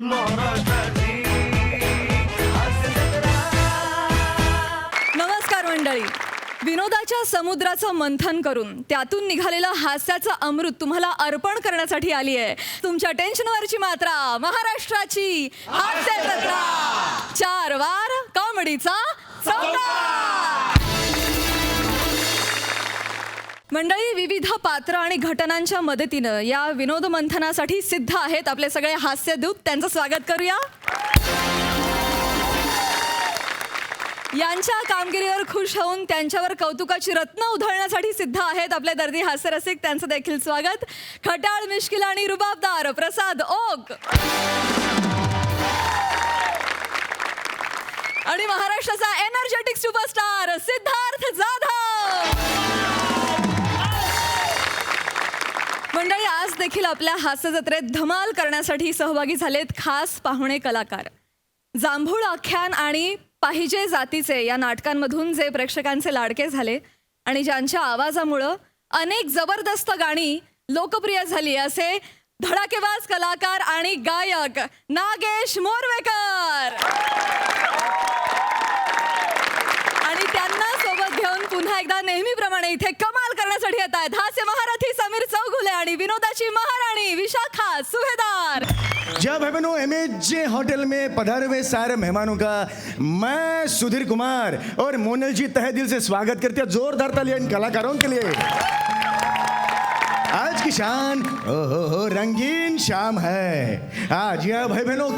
नमस्कार मंडळी. विनोदाच्या समुद्राचं मंथन करून त्यातून निघालेलं हास्याचं अमृत तुम्हाला अर्पण करण्यासाठी आली आहे तुमच्या टेन्शनवरची मात्रा, महाराष्ट्राची हास्य जत्रा. 4 वार कॉमेडीचा सम्राट. मंडळी, विविध पात्र आणि घटनांच्या मदतीनं या विनोद मंथनासाठी सिद्ध आहेत आपले सगळे हास्यदूत. त्यांचं स्वागत करूया. यांच्या कामगिरीवर खुश होऊन त्यांच्यावर कौतुकाची रत्न उधळण्यासाठी सिद्ध आहेत आपले दर्दी हास्यरसिक. त्यांचं देखील स्वागत. खट्याळ, मिश्किल आणि रुबाबदार प्रसाद ओक आणि महाराष्ट्राचा एनर्जेटिक सुपरस्टार सिद्धार्थ जाधव. मंडळी, आज देखील आपल्या हास्य जत्रेत धमाल करण्यासाठी सहभागी झालेत खास पाहुणे कलाकार. जांभूळ आख्यान आणि पाहिजे जातीचे या नाटकांमधून जे प्रेक्षकांचे लाडके झाले आणि ज्यांच्या आवाजामुळं अनेक जबरदस्त गाणी लोकप्रिय झाली असे धडाकेबाज कलाकार आणि गायक नागेश मोरवेकर. आणि त्यांना सोबत घेऊन पुन्हा एकदा नेहमीप्रमाणे इथे कमाल करण्यासाठी येत आहेत हास्य महारथी समीर चौगुले आणि विनोदाची महाराणी विशाखा सुभेदार. जय भाई बहनों, MAJ होटल में पधारे हुए सारे मेहमानों का मैं सुधीर कुमार और मोनल जी तहे दिल से स्वागत करते हैं. जोरदार तालियां इन कलाकारों के लिए. आज की शान हो रंगीन शाम है आज. यह भाई बहनों,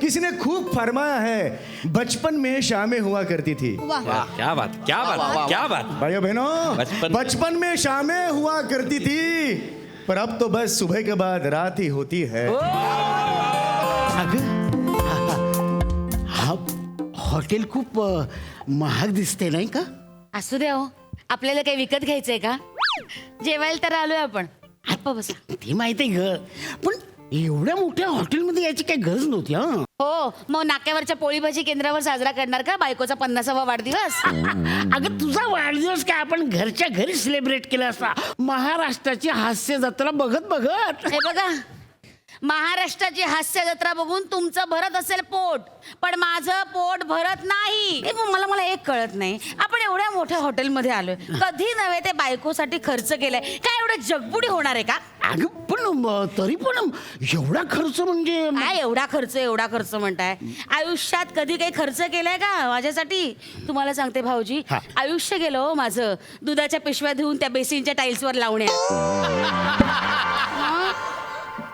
किसी ने खूब फरमाया है बचपन में शामें हुआ करती थी. क्या बात, क्या बात, क्या बात. भाइयों बहनों, बचपन में शामें हुआ करती थी, पर अब तो बस सुबह के बाद रात ही होती है. हा हॉटेल खूप महाग दिसते नाही का? असू द्या हो, आपल्याला काही विकत घ्यायचंय का? जेवायला तर आलोय आपण. आप्पा बसा. ते माहिती आहे ग, पण एवढ्या मोठ्या हॉटेलमध्ये यायची काही गरज नव्हती. हा हो, मग नाक्यावरच्या पोळी भाजी केंद्रावर साजरा करणार का बायकोचा 50वा वाढदिवस? अगं, तुझा वाढदिवस काय आपण घरच्या घरी सेलिब्रेट केला असता, महाराष्ट्राची हास्य जत्रा बघत बघत. हे बघा, महाराष्ट्राची हास्य जत्रा बघून तुमचं भरत असेल पोट, पण माझं पोट भरत नाही. मला एक कळत नाही, आपण एवढ्या मोठ्या हॉटेलमध्ये आलोय, कधी नव्हे ते बायकोसाठी खर्च केलाय, काय एवढं जगबुडी होणार आहे का? अगं, पण तरी पण एवढा खर्च म्हणजे काय एवढा खर्च म्हणताय? आयुष्यात कधी काही खर्च केलाय का माझ्यासाठी? तुम्हाला सांगते भाऊजी, आयुष्य गेलं हो माझं दुधाच्या पिशव्या धुवून त्या बेसिनच्या टाईल्सवर लावण्यात.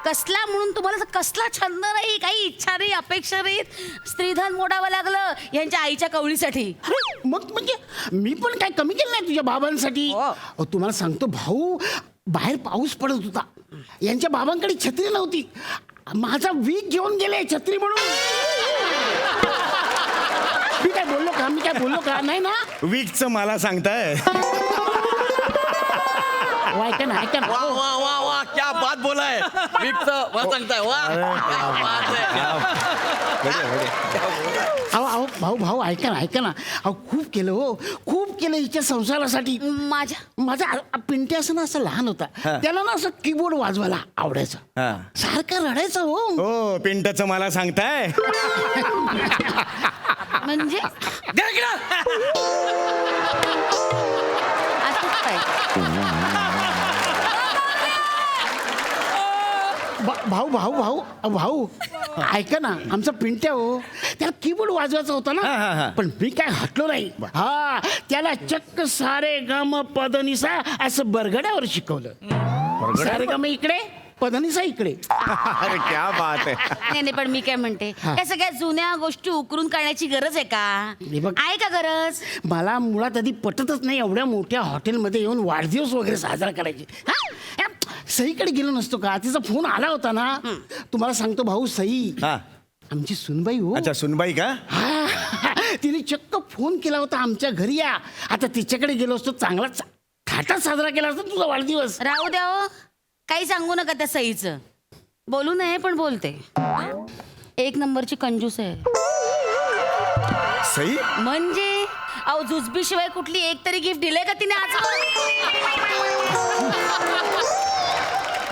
कसला म्हणून तुम्हाला कसला छंद नाही, काही इच्छा नाही, अपेक्षा नाही. स्त्रीधन मोडावं लागलं यांच्या आईच्या कवळीसाठी. मग म्हणजे मी पण काय कमी केलं नाही तुझ्या बाबांसाठी. तुम्हाला सांगतो भाऊ, बाहेर पाऊस पडत होता, यांच्या बाबांकडे छत्री नव्हती, माझा वीक घेऊन गेले छत्री म्हणून. मी काय बोललो का? नाही ना. वीकचं मला सांगताय. ऐका ना. वाह वाह वाह वाह, क्या बात बोला है. विकतं मला सांगताय. वाह, क्या बात है. अहो भाऊ ऐका ना. अहो, खूप केलं हिच्या संसारासाठी. माझा पिंट्या असं लहान होता, त्याला ना असं कीबोर्ड वाजवायला आवडायचं, सारखं रडायचं. हो, पिंटाचं मला सांगताय. म्हणजे असंच काय? भाऊ ऐका ना, आमचा पिंट्या हो, त्याला कीबोर्ड वाजवायचा होता ना, पण मी काय हटलो नाही. त्याला चक्क सारे गम पदनिसा असं बरगड्यावर शिकवलं. सारे गम इकडे, पदनिसा इकडे. अरे क्या बात आहे. नाही, पण मी काय म्हणते, या सगळ्या जुन्या गोष्टी उकरून काढण्याची गरज आहे का? आहे का गरज? मला मुळात आधी पटतच नाही एवढ्या मोठ्या हॉटेलमध्ये येऊन वाढदिवस वगैरे साजरा करायचे. सईकडे गेलो नसतो का? तिचा फोन आला होता ना. तुम्हाला सांगतो भाऊ, सई आमची सुनबाई हो. अच्छा, सुनबाई का? तिने चक्क फोन केला होता आमच्या घरी या. आता तिच्याकडे गेलो असतो, चांगला थाटात साजरा केला असता तुझा वाढदिवस. राहू द्या हो, काही सांगू नका त्या सईचं. बोलू नये पण बोलते. 1 नंबरची कंजूस आहे सई. म्हणजे अहो, जुजबीशिवाय कुठली एक तरी गिफ्ट दिलंय का तिने आज?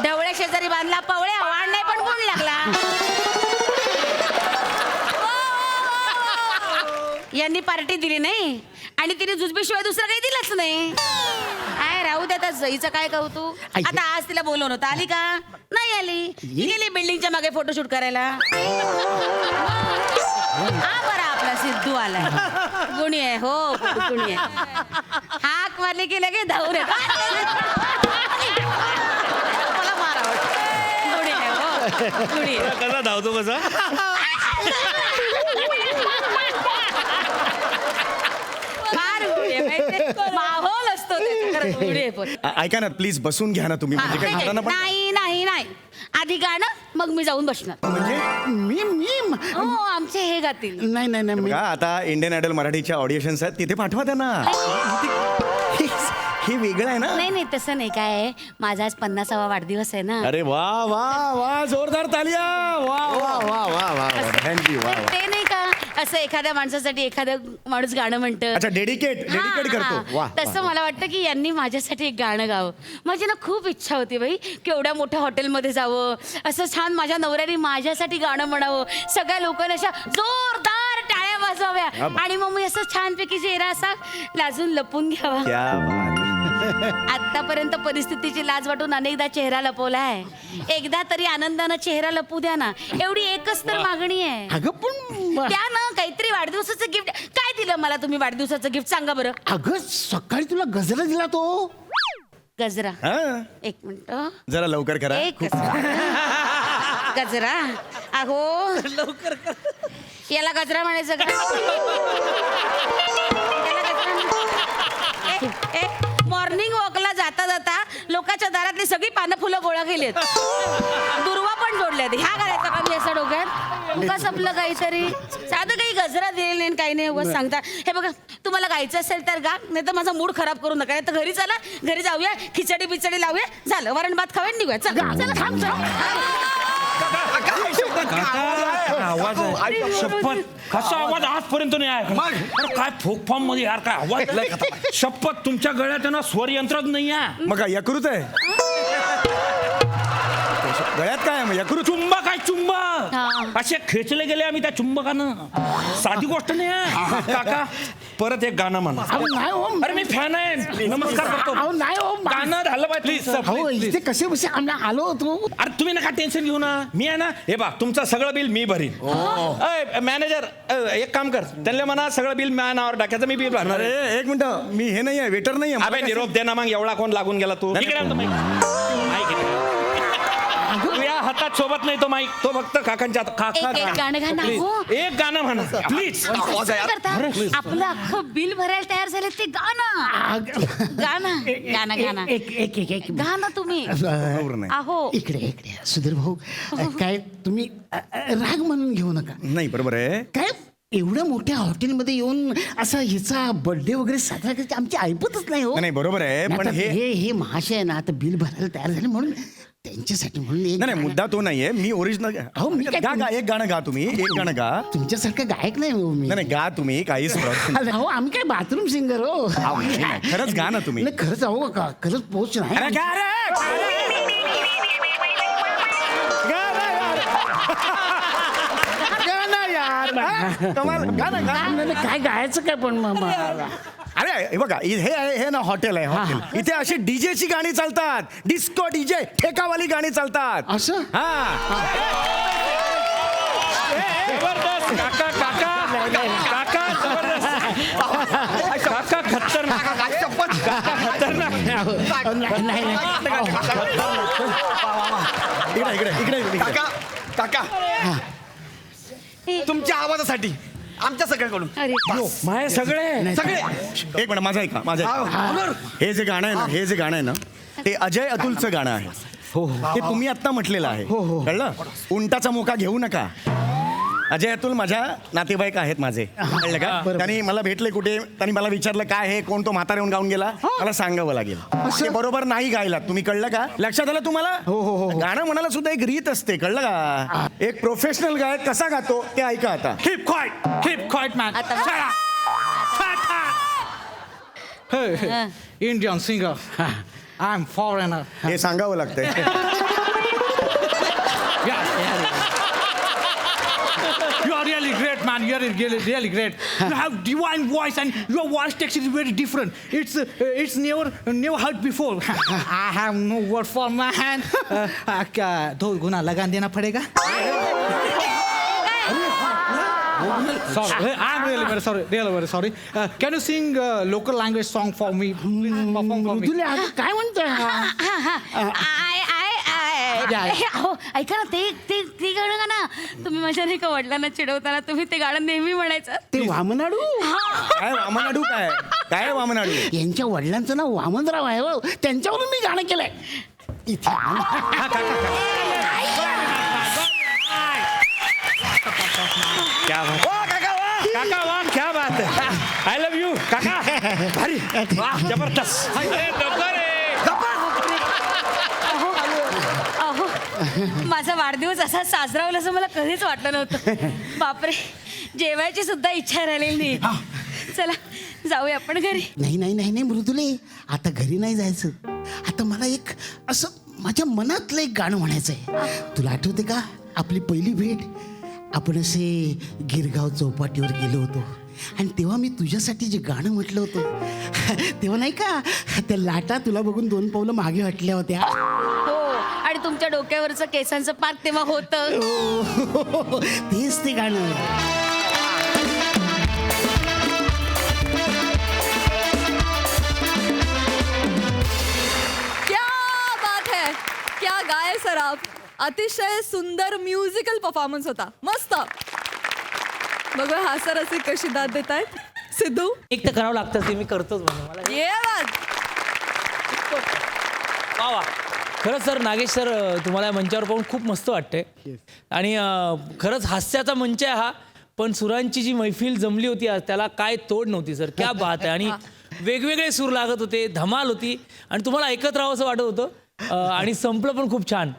ढवळ्या शेजारी बांधला पवळ्या, वाढ नाही पण कोण लागला. यांनी पार्टी दिली नाही आणि तिने जुजबीशिवाय दुसरं काही दिलंच नाही. काय राहू द्या आता जईचं काय कौतुक. आता आज तिला बोलवलं होतं, आली का? नाही आली. ती गेली बिल्डिंगच्या मागे फोटोशूट करायला. हा बरा आपला सिद्धू आलाय. गुणी आहे हो, गुणी आहे. हाक मारली की लगे धावून येतो. मला मार आवडतो. गुणी आहे हो, गुणी आहे. कसा धावतो कसा? फार गुणी आहे माहितीये? माहोल असतो त्याचा, खरंच गुणी आहे पण. ऐका ना प्लीज बसून घ्या ना तुम्ही. म्हणजे काय घरानं पण नाही नाही नाही, आधी गाणं मग मी जाऊन बसणार. म्हणजे मी हो आमचे हे गातील. नाही नाही नाही बघा आता इंडियन आयडल मराठीच्या ऑडिशन्स आहेत तिथे पाठवा त्यांना. हे वेगळं आहे ना. नाही नाही तसं नाही. काय आहे, माझा आज 50वा वाढदिवस आहे ना. अरे वा वा वा जोरदार तालिया. वा वा वा वा वा थँक्यू. वा तर वा. ते नाही का असं एखाद्या माणसासाठी एखादा माणूस गाणं म्हणतं. अच्छा डेडिकेट हा, करतो. हा. वा तसं मला वाटतं की यांनी माझ्यासाठी एक गाणं गावं. माझी ना खूप इच्छा होती बाई, केवढ्या मोठ्या हॉटेलमध्ये जावं, असं छान माझ्या नवऱ्याने माझ्यासाठी गाणं म्हणावं, सगळ्या लोकांना अशा जोरदार टाळ्या वाजवाव्या आणि मग मी असं छानपैकी चेहरा असा लाजून लपून घ्यावा. क्या बात. आतापर्यंत परिस्थितीची लाज वाटून अनेकदा चेहरा लपवलाय. एकदा तरी आनंदानं चेहरा लपू द्या ना, एवढी एकच तर मागणी आहे. अगं पण त्या ना काहीतरी वाढदिवसाचं गिफ्ट. काय दिलं मला तुम्ही वाढदिवसाचं गिफ्ट सांगा बरं. अगं सकाळी तुला गजरा दिला तो. गजरा. हा एक मिनिट. जरा लवकर करा. एक गजरा. अहो लवकर कर. याला गजरा म्हणायचं का? याला गजरा. मॉर्निंग वॉकला जाता जाता लोकांच्या दारातली सगळी पानं फुलं गोळा केलीत, दुर्वा पण जोडल्यात. ह्या घालायचं का मी असं डोक्यात? उगाच आपलं काहीतरी साधं काही गजरा दिलेलं नाही काही नाही, उगाच सांगता. हे बघा तुम्हाला गायचं असेल तर गा, नाही तर माझा मूड खराब करू नका. नाही तर घरी चला, घरी जाऊया, खिचडी बिचडी लावूया, झालं वरण भात खाऊया निघूया. चला चला थांब आवाज आहे. शपथ कसा आवाज आजपर्यंत नाही आहे. अरे काय फोक फॉर्म मध्ये यार काय आवाज. शपथ तुमच्या गळ्यात आहे ना स्वर यंत्रच नाही आहे. मग काय यकृत आहे गळ्यात? काय आहे मग यकृत? चुंबक आहे चुंबक. हा. असे खेचले गेले आम्ही त्या चुंबकानं. साधी गोष्ट नाही आहे. काका परत एक गाणं म्हणा. अहो नाही हो. अरे मी फॅन आहे. नमस्कार करतो. अहो नाही हो. गाणं झालं पाहिजे प्लीज. अहो इथे कसे बसे आम्ही आलो होतो. अरे तुम्ही नका टेन्शन घेऊ ना. मी आहे ना. हे बा तुमचं सगळं बिल मी भरीन. मॅनेजर एक काम कर, त्यांना म्हणा सगळं बिल माझ्या नावावर टाकायचं, मी बिल भरणार आहे. अरे एक मिनिट, मी हे नाही आहे, वेटर नाही आहे. अबे निरोप दे ना मग. एवढा कोण लागून गेला तू? इकडे आण तो माईक. तुझ्या हातात सोबत नाही तो माईक, तो फक्त काकांच्या एक गाणं गा ना. हो. एक गाणं म्हणा प्लीज. काय करता? आपलं अख्खं बिल भरायला तयार झाले ते गाणं. गाणं गाणं गाणं एक एक एक एक गाणं तुम्ही. बरोबर नाही. अहो इकडे इकडे सुधीर भाऊ काय तुम्ही राग म्हणून घेऊ नका. नाही बरोबर आहे. काय एवढ्या मोठ्या हॉटेलमध्ये येऊन असा हिचा बर्थडे वगैरे साजरा करायची आमची ऐपतच नाही हो. नाही बरोबर आहे पण आता हे हे महाशय ना आता बिल भरायला तयार झाले म्हणून त्यांच्यासाठी म्हणून एक नाही मुद्दा तो नाहीये. मी ओरिजिनल अहो, मी काय- गा गा एक गाणं गा तुम्ही. एक गाणं गा. तुमच्यासारखं गायक नाही हो मी. नाही गा तुम्ही. काहीच प्रॉब्लेम अहो आम्ही काय बाथरूम सिंगर हो. नाही. खरंच गा ना तुम्ही. नाही खरंच अहो खरंच पोच नाही. अरे गा रे. गा ना यार. गा ना यार. हा? कमाल. गा ना गा. नाही, नाही, काय गायचं काय पण अरे हे बघा हे ना हॉटेल आहे हॉटेल. इथे अशी डीजेची गाणी चालतात. डिस्को डीजे ठेकावाली गाणी चालतात. असं हा जबरदस्त काका काका काका जबरदस्त. काका खतरनाक. काका खतरनाक. नाही नाही इकडे इकडे इकडे इकडे. काका काका तुमच्या आवाजासाठी आमच्या सगळ्यांकडून अरे माय सगळे सगळे एक मिनिट माझा ऐका माझा ऐका. हे जे गाणं आहे ना ते अजय अतुलचं गाणं आहे. ते तुम्ही आता म्हटलेलं आहे. कळलं? उंटाचा मोका घेऊ नका. अजय अतुल माझ्या नातेवाईक आहेत माझे. कळलं का? त्यांनी मला भेटले कुठे, त्यांनी मला विचारलं काय हे कोण तो म्हातारा येऊन गाऊन गेला. मला सांगावं लागेल. ते बरोबर नाही गायला तुम्ही. कळलं का? लक्षात आलं तुम्हाला? गाणं म्हणायला सुद्धा एक रीत असते. कळलं का? एक प्रोफेशनल गायक कसा गातो ते ऐका आता. Keep quiet man. आता Shut up. Hey, Indian singer. I'm foreigner. हे सांगावं लागतंय. Yeah, You are really great, man. You are really great. You have divine voice, and your voice text is very different. It's never heard before. I have no word for man. दो गुना लगान देना पड़ेगा. Sorry, I'm really very sorry. Can you sing local language song for me? Please perform for me. मृदुले अगं काय म्हणतोय हा? अहो, ऐका ना ते गाणं गा ना. तुम्ही माझ्या नाही का वडिलांना चिडवताना तुम्ही ते गाणं नेहमी म्हणायचं. ते वामनाडू काय वामनाडू काय वामनाडू यांच्या वडिलांचं नाव वामनराव आहे हो. त्यांच्यावरून मी गाणं केलंय इथे क्या बात काका वाह क्या बात है. आय लव्ह यू काका. भारी वाह जबरदस्त. अहो, माझा वाढदिवस असा साजरा होईल असं मला कधीच वाटलं नव्हतं. बापरे, जेवायची सुद्धा इच्छा राहिलेली नाही. चला जाऊया आपण घरी. नाही मृदुले, आता घरी नाही जायचं. आता मला एक असं माझ्या मनातलं एक गाणं म्हणायचं आहे. तुला आठवते का आपली पहिली भेट? आपण असे गिरगाव चौपाटीवर गेलो होतो आणि तेव्हा मी तुझ्यासाठी जे गाणं म्हटलं होतं तेव्हा नाही का त्या लाटा तुला बघून 2 पावलं मागे हटल्या होत्या. हो, आणि तुमच्या डोक्यावरचं केसांचं पाक तेव्हा होतं. हो, तेच ते गाणं. क्या बात है, क्या गाय सर आप. अतिशय सुंदर म्युझिकल परफॉर्मन्स होता. मस्त. बघा हा सर असे कशी दाद देत आहेत. सिद्धू एक तर करावं लागतं ते मी करतोच म्हणजे मला ये बात. वा वा. खरंच सर नागेश सर तुम्हाला या मंचावर पाहून खूप मस्त वाटतंय. आणि खरंच हास्याचा मंच आहे हा, पण सुरांची जी मैफिल जमली होती आज त्याला काय तोड नव्हती सर. क्या बात आहे. आणि वेगवेगळे सूर लागत होते, धमाल होती आणि तुम्हाला ऐकत राहावं असं वाटत होतं. आणि संपलं पण खूप छान.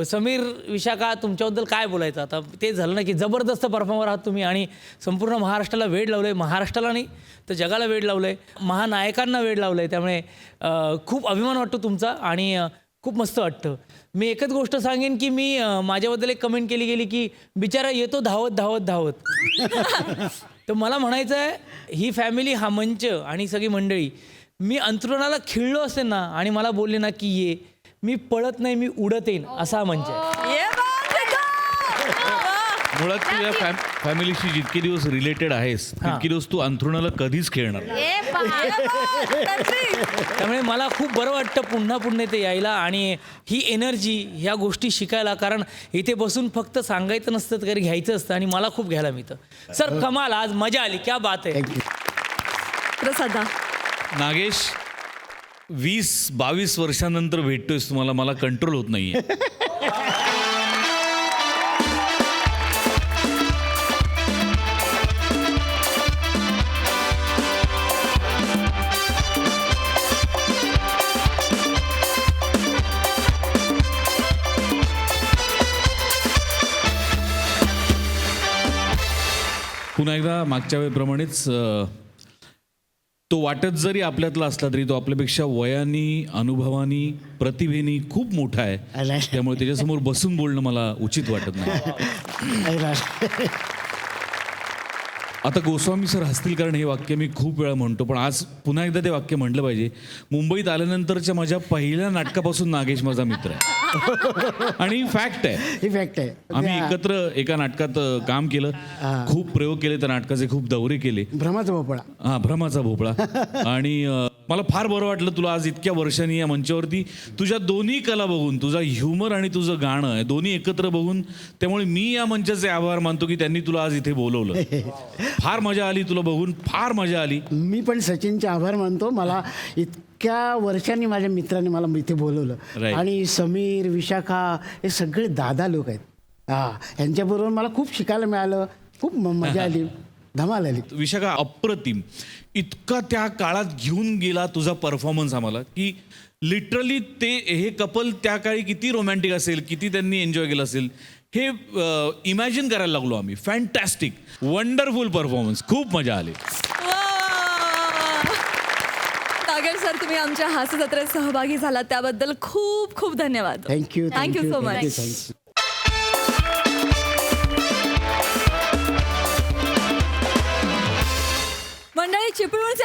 समीर विशाखा तुमच्याबद्दल काय बोलायचं आता. ते झालं ना की जबरदस्त परफॉर्मर आहात तुम्ही आणि संपूर्ण महाराष्ट्राला वेड लावलं आहे. महाराष्ट्राला नाही तर जगाला वेड लावलं आहे. महानायकांना वेड लावलं आहे. त्यामुळे खूप अभिमान वाटतो तुमचा आणि खूप मस्त वाटतं. मी एकच गोष्ट सांगेन की मी माझ्याबद्दल एक कमेंट केली गेली की बिचारा येतो धावत धावत धावत. तर मला म्हणायचं आहे ही फॅमिली, हा मंच आणि सगळी मंडळी, मी अंतरुणाला खिळलो असते ना आणि मला बोलले ना की ये, मी पळत नाही, मी उडत येईन, असा मंच आहे. ये बात सिद्धू. मुळात तू या फॅमिलीशी जितके दिवस रिलेटेड आहेस तितके दिवस तू अंथरुणाला कधीच खेळणार नाही. ए पहा. ये बात, तंत्री. त्यामुळे मला खूप बरं वाटतं पुन्हा इथे यायला आणि ही एनर्जी, ह्या गोष्टी शिकायला. कारण इथे बसून फक्त सांगायचं नसतं तर घ्यायचं असतं आणि मला खूप घ्यायला मिळतं. सर कमाल, आज मजा आली. क्या बात आहे. प्रसादा नागेश 20-22 वर्षानंतर भेटतोयस तुम्हाला, मला कंट्रोल होत नाहीये. पुन्हा एकदा मागच्या वेळेप्रमाणेच तो वाटत जरी आपल्यातला असला तरी तो आपल्यापेक्षा वयानी, अनुभवानी, प्रतिभेनी खूप मोठा आहे. त्यामुळे त्याच्यासमोर बसून बोलणं मला उचित वाटत नाही. आता गोस्वामी सर हसतील कारण हे वाक्य मी खूप वेळा म्हणतो, पण आज पुन्हा एकदा ते वाक्य म्हटलं पाहिजे. मुंबईत आल्यानंतरच्या माझ्या पहिल्या नाटकापासून नागेश माझा मित्र आहे आणि फॅक्ट आहे, ही फॅक्ट आहे. आम्ही एकत्र एका नाटकात काम केलं, खूप प्रयोग केले, त्या नाटकाचे खूप दौरे केले. भ्रमाचा भोपळा. हा, भ्रमाचा भोपळा. आणि मला फार बरं वाटलं तुला आज इतक्या वर्षांनी या मंचावरती तुझ्या दोन्ही कला बघून, तुझा ह्युमर आणि तुझं गाणं आहे दोन्ही एकत्र बघून. त्यामुळे मी या मंचाचे आभार मानतो की त्यांनी तुला आज इथे बोलवलं. फार मजा आली तुला बघून, फार मजा आली. मी पण सचिनचे आभार मानतो. मला इतक्या वर्षांनी माझ्या मित्राने मला इथे बोलवलं. Right. आणि समीर, विशाखा हे सगळे दादा लोक आहेत. यांच्याबरोबर मला खूप शिकायला मिळालं, खूप मजा आली, धमाल आली. विशाखा अप्रतिम, इतका त्या काळात घेऊन गेला तुझा परफॉर्मन्स आम्हाला की लिटरली ते हे कपल त्या काळी किती रोमॅन्टिक असेल, किती त्यांनी एन्जॉय केलं असेल हे इमॅजिन करायला लागलो आम्ही. फॅन्टॅस्टिक, वंडरफुल परफॉर्मन्स, खूप मजा आली. नागेश सर, तुम्ही आमच्या हास्य जत्रेत सहभागी झालात त्याबद्दल खूप खूप धन्यवाद. Thank you thank you so much. Thank you.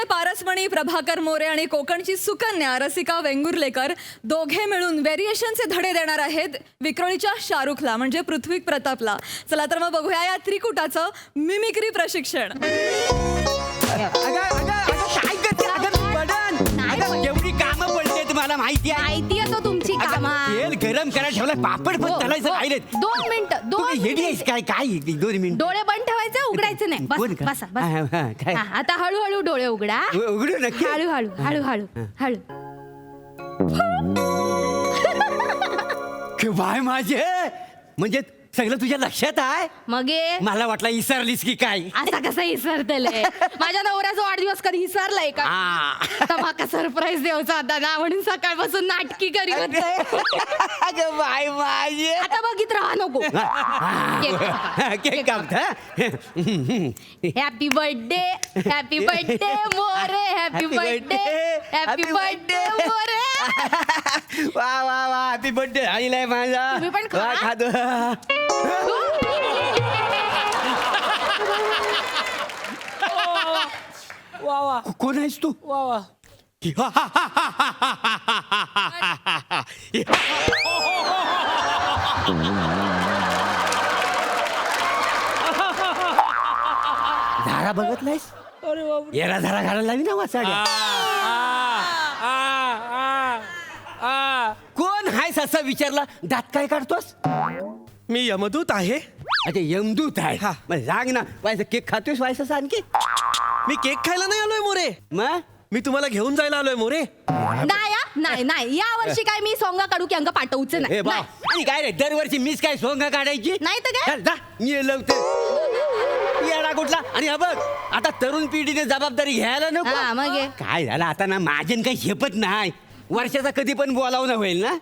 मुंबईचे पारसमणी प्रभाकर मोरे आणि कोकणची सुकन्या रसिका वेंगुर्लेकर दोघे मिळून व्हेरिएशनचे धडे देणार आहेत विक्रोळीच्या शाहरुखला म्हणजे पृथ्वी प्रतापला. चला तर मग बघूया या त्रिकुटाचं मिमिक्री प्रशिक्षण. एवढी कामं पडते तुम्हाला माहिती आहे. माहिती आहे तो तुमची कामं. तेल गरम करायला ठेवला पापड पण तळायचं राहिलेत. 2 मिनिटं 2 हेडी आहेस काय काय 2 मिनिट डोळे बंद ठेवायचे उघडायचे नाही. कोण बस का? बसा हा, हा, बस काय? हा, आता हळूहळू डोळे उघडा. उघडू नक्की. हळूहळू हळूहळू हळू. बाय माझे म्हणजे सगळं तुझ्या लक्षात आहे. मग ये. मला वाटलं इसरलीस की काय. आता कसं विसरतलंय माझ्या नवऱ्याचा वाढदिवस कधी विसरलाय का? आता माका सरप्राईज द्यायचा होता ना म्हणून सकाळपासून नाटकी करी होते. अगं बाय माझे आता बघित राहा नको. केक कापता. Happy birthday More. Happy birthday More. वा वा वा हॅपी बर्थडे आईलाय माझा. तुम्ही पण खा. वा, खातो. वा वा कोण आहेस तू? वा वा. झाडा बघत नाहीस? अरे बापरे. येरा झाडा घालायला लावी ना वाचाड्या. कोण आहेस असं विचारला दात काय काढतोस? मी यमदूत आहे. अच्छा यमदूत आहे. हा. मग सांग ना व्हायचं केक खातोस व्हायचं आणखी मी केक खायला नाही आलोय मोरे. मग मी तुम्हाला घेऊन जायला आलोय मोरे. नाही या वर्षी काय मी सोंगा काढू की अंग पाठवूच हे नाही. बा आणि काय रे दरवर्षी मीच काय सोंगा काढायची नाही तर काय? चल, जा मी लवते येडा कुठला. आणि हा बघ आता तरुण पिढीने जबाबदारी घ्यायला हा, नको. मग हे. काय झालं आता ना माझ्यान काही झेपत नाही. वर्षाचा कधी पण बोलावणं होईल ना.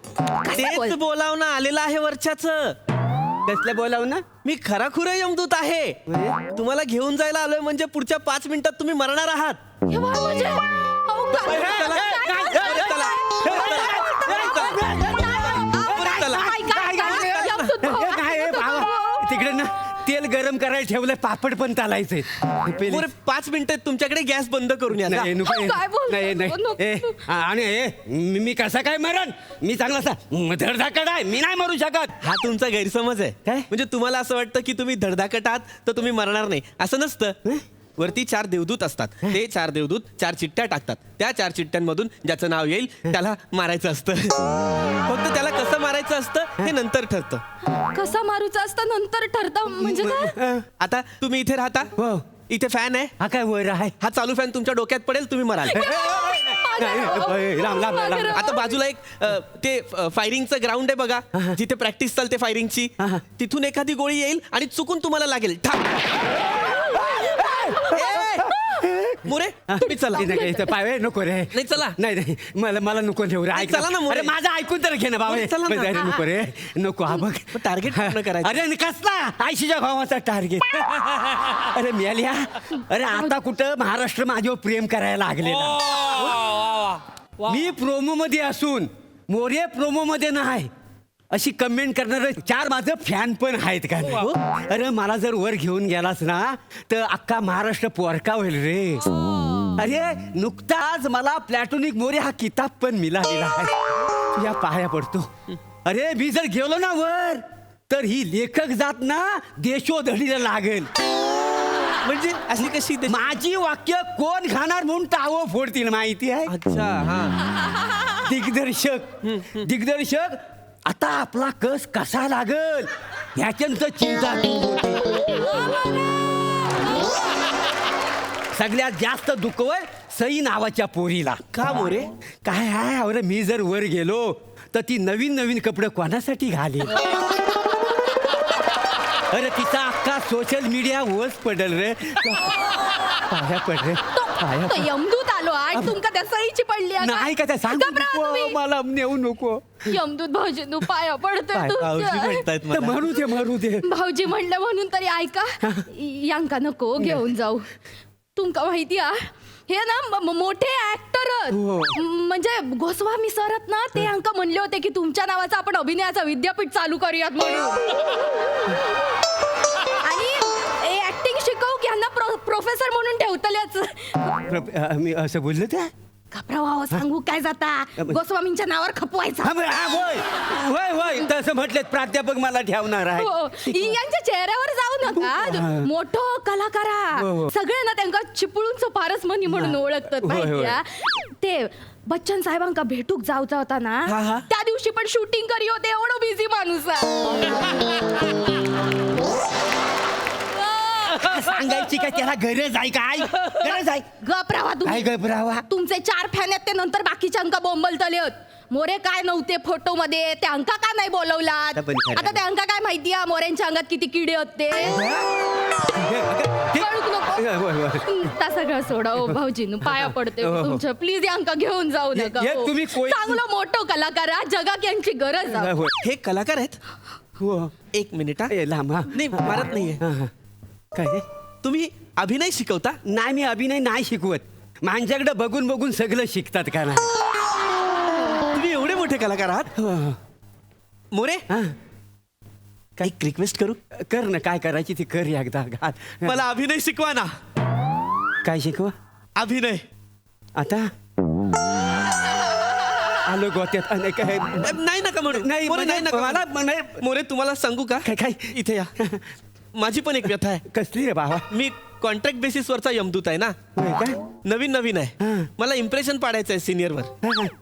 तेच बोलावणं आलेलं आहे वर्षाचं. कसलं बोलावणं? मी खराखुरं यमदूत आहे. तुम्हाला घेऊन जायला आलोय म्हणजे पुढच्या 5 मिनिटात तुम्ही मरणार आहात. हे बघ म्हणजे. अहो, काय- चला, काय- चला, तिकडे ना तेल गरम करायला ठेवलंय पापड पण चालायचंय. मोरे 5 मिनिटं तुमच्याकडे गॅस बंद करून या जा. नाही नको काय बोलतो? नाही नको. आणि मी कसा काय मरण? मी चांगला असा धडधाकड आहे. मी नाही मरू शकत. हा तुमचा गैरसमज आहे. काय? म्हणजे तुम्हाला असं वाटतं की तुम्ही धडधाकट आहात तर तुम्ही मरणार नाही. असं नसतं. वरती 4 देवदूत असतात. ते 4 देवदूत 4 चिठ्ठ्या टाकतात. त्या 4 चिठ्ठ्यांमधून ज्याचं नाव येईल त्याला मारायचं असतं. फक्त त्याला कसं मारायचं असतं हे नंतर ठरतं. कसा मारूचा असता नंतर ठरतं म्हणजे काय? आता तुम्ही इथे राहता. हो. इथे फॅन आहे. हा काय वर आहे? हा चालू फॅन तुमच्या डोक्यात पडेल तुम्ही मराल. लांब. आता बाजूला एक ते फायरिंगचं ग्राउंड आहे बघा जिथे प्रॅक्टिस चालते फायरिंगची. तिथून एखादी गोळी येईल आणि चुकून तुम्हाला लागेल. मोरे तुम्ही चला. पाय नको रे. नाही चला. नाही मला नको ठेवू रे. ऐक चला ना, मोरे. अरे माझं ऐकून तर घे ना बाबा. मोरे, चला ना. अरे नको रे नको. हा बघ टार्गेट पूर्ण करायचं. अरे आणि कसला आयशीच्या भावाचा टार्गेट. अरे मिळाल्या. अरे आता कुठं महाराष्ट्र माझ्यावर प्रेम करायला लागलेला. मी प्रोमो मध्ये असून मोरे प्रोमो मध्ये नाही अशी कमेंट करणार 4 माझं फॅन पण आहेत का नाही? अरे मला जर वर घेऊन गेलास ना तर अख्खा महाराष्ट्र पोरका होईल रे. अरे नुकताच मला प्लॅटोनिक मोरे हा किताब पण मिळालेला आहे. तुझ्या पाया पडतो. अरे मी जर गेलो ना वर तर ही लेखक जात ना देशोधडीला लागेल. म्हणजे अशी कशी माझी वाक्य कोण खाणार म्हणून टावं फोडतील माहिती आहे. अच्छा हा. दिग्दर्शक आता आपला कस कसा लागल ह्याच्यानंतर चिंता दूर होते. सगळ्यात जास्त दुखवय सई नावाच्या पोरीला. का मोरे? काय आहे अरे मी जर वर गेलो तर ती नवीन कपडे कोणासाठी घालेल? अरे तिचा अख्खा सोशल मीडिया वच पडल रे. पाया पड रे. तो यमदूत आलो आणि तुमका त्या सईची पडली आहे का? नाही का त्या सांग घबरा तुम्ही. मला नेऊ नको. यमदूत भाऊजींनो पाया पडतोय भाऊजी तुमच्या. म्हणतायत तर मला. मरू दे भाऊजी म्हणलं म्हणून तरी ऐका. यांका नको घेऊन जाऊ. तुमका माहिती आहे हे ना मोठे ऍक्टर हो. म्हणजे गोस्वामी सरत ना ते अंका म्हणले होते की तुमच्या नावाचा आपण अभिनयाचा विद्यापीठ चालू करूयात म्हणून. आणि ऍक्टिंग शिकवू की ह्यांना प्रोफेसर म्हणून ठेवतल्याच. मी असं बोललो त्या घाबरावा सांगू काय जाता गोस्वामींच्या नावावर खपवायचा. होय तसं म्हटलं प्राध्यापक मला ठेवणार आहे. हो, यांच्या चेहऱ्यावर जाऊ नका. मोठो कलाकारा सगळे ना त्यांना चिपळूणचं पारस मनी म्हणून ओळखतात माहितीया. ते बच्चन साहेबांका भेटूक जाऊचा होता ना त्या दिवशी पण शूटिंग करी होते. एवढं बिझी माणूस सांगायची काय त्याला गरज आहे काय गरज आहे. गपरावा काय गपरावा? तुमचे 4 फॅन आहेत ते नंतर बाकीच्या अंका बोंबलतले होत. मोरे काय नव्हते फोटो मध्ये ते अंका का नाही बोलवलात. आता पण खरं. आता त्या अंका काय माहितीये मोऱ्यांच्या अंगात किती किडे होते. कळूक नको. ता सगळं सोडा ओ भाऊजीनू पाया पडते तुमच्या. प्लीज या अंका घेऊन जाऊ नका. हे तुम्ही चांगलं मोठं कलाकार जगात यांची गरज आहे. हे कलाकार आहेत. हो. 1 मिनिट लांब नाही मारत नाहीये. काय तुम्ही अभिनय शिकवता? नाही मी अभिनय नाही शिकवत. माझ्याकडे बघून बघून सगळं शिकतात का नाही. तुम्ही एवढे मोठे कलाकार आहात. मोरे एक रिक्वेस्ट करू? कर ना काय करायची ती कर एकदा. मला अभिनय शिकवा ना. काय शिकवा? अभिनय. आता आलो गोत्यात. काय नाही नका म्हणू. नाही, मोरे, नाही नका मला- मला मोरे तुम्हाला सांगू का? काय इथे या. माझी पण एक व्यथा आहे. कसली रे बाबा? मी कॉन्ट्रॅक्ट बेसिसवरचा यमदूत आहे ना. होय काय? नवीन आहे. हां. मला इम्प्रेशन पाडायचं आहे सिनियरवर.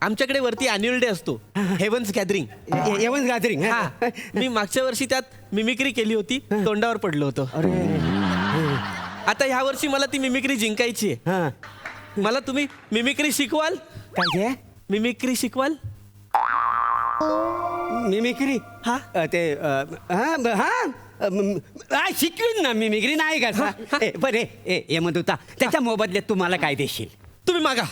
आमच्याकडे वरती अॅन्युअल डे असतो. Havens gathering. येवन गॅदरिंग. मी मागच्या वर्षी त्यात मिमिक्री केली होती. तोंडावर पडलो होतो. आता ह्या वर्षी मला ती मिमिक्री जिंकायची आहे. हा मला तुम्ही मिमिक्री शिकवाल? काय ते मिमिक्री शिकवाल? मिमिक्री? हा. शिकवीन ना मिमिक्री नाही का. बरे ये म्हणत होता त्याच्या मोबदल्यात तुम्हाला काय देशील? तुम्ही मागा.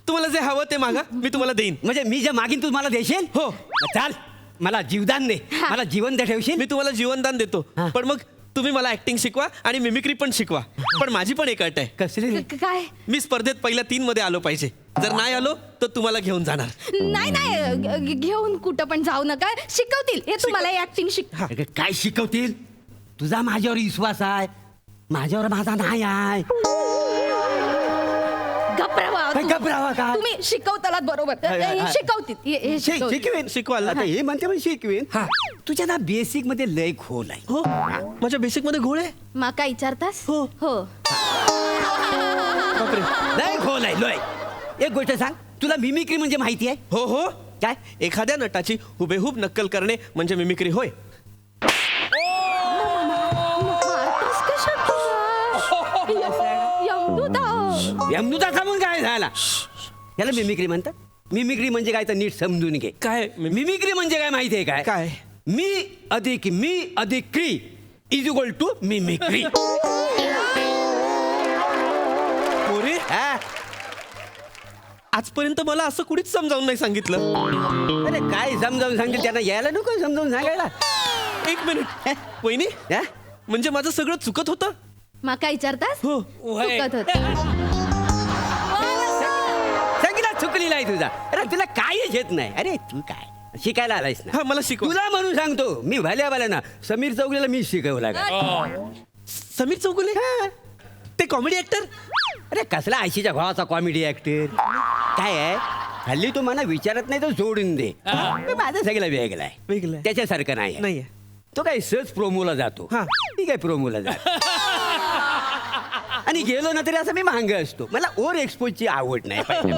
तुम्हाला जे हवं ते मागा. मी तुम्हाला देईन. म्हणजे मी जे मागीन तू मला देशील? हो. चाल मला जीवदान दे. मला जीवन दे ठेवशील. मी तुम्हाला जीवनदान देतो. हा. पण मग तुम्ही मला ऍक्टिंग शिकवा आणि मिमिक्री पण शिकवा. पण माझी पण एक अट आहे. कसली रे? काय मी स्पर्धेत पहिल्या 3 मध्ये आलो पाहिजे. जर नाही आलो तर तुम्हाला घेऊन जाणार. नाही घेऊन कुठं पण जाऊ नका. शिकवतील हे तुम्हाला ऍक्टिंग शिक. अगं, काय शिकवतील? तुझा माझ्यावर विश्वास आहे. माझ्यावर माझा नाही आहे. घबरावा काय घबरावा काय? तुम्ही शिकवतालात बरोबर. हे शिकवतील हे शिकवतील. शिकवेन शिकवाल ना? आता हे म्हणते पण शिकवेन. तुझ्या ना बेसिक मध्ये लय खोल आहे. हो. माझ्या बेसिक मध्ये घोळ आहे. माका विचारतास? हो. हो. लय खोल आहे लय. एक गोष्ट सांग तुला मिमिक्री म्हणजे माहिती आहे? हो हो. काय? एखाद्या नटाची हुबेहूब नक्कल करणे म्हणजे मिमिक्री होय. मारतास कशात? यमदूता. यमदूता थांबून काय झाला? याला मिमिक्री म्हणतात. मिमिक्री म्हणजे काय तर नीट समजून घे. काय मिमिक्री म्हणजे काय माहिती आहे काय? काय? मी अधिक क्री is equal to mimicry. More आजपर्यंत मला असं कुणीच समजावून नाही सांगितलं. अरे काय समजावून सांगेल त्यांना यायला नको समजावून सांगायला. 1 मिनिट. वहिनी हा? म्हणजे माझं सगळं चुकत होतं? माका विचारतास? हो. चुकत होत. सगळा चुकलेला आहे तुझा. अरे तुला कायच येत नाही. अरे तू काय शिकायला आलायस ना. हा मला शिकवा. तुला म्हणून सांगतो मी भल्या ना समीर चौगुलेला मी शिकवला का. समीर चौगुले ते कॉमेडी ऍक्टर. अरे कसला आयशीच्या भावाचा कॉमेडी ऍक्टर. काय आहे हल्ली तू मला विचारत नाही तर सोडून दे. माझं सगळं वेगळं आहे. वेगळं आहे. त्याच्यासारखं नाही आहे. नाहीये. तो काय सहज प्रोमोला जातो. हा. मी काय प्रोमोला जातो आणि गेलो ना तरी असं मी मांग असतो. मला ओव्हर एक्सपोजची आवड नाही पाहिजे.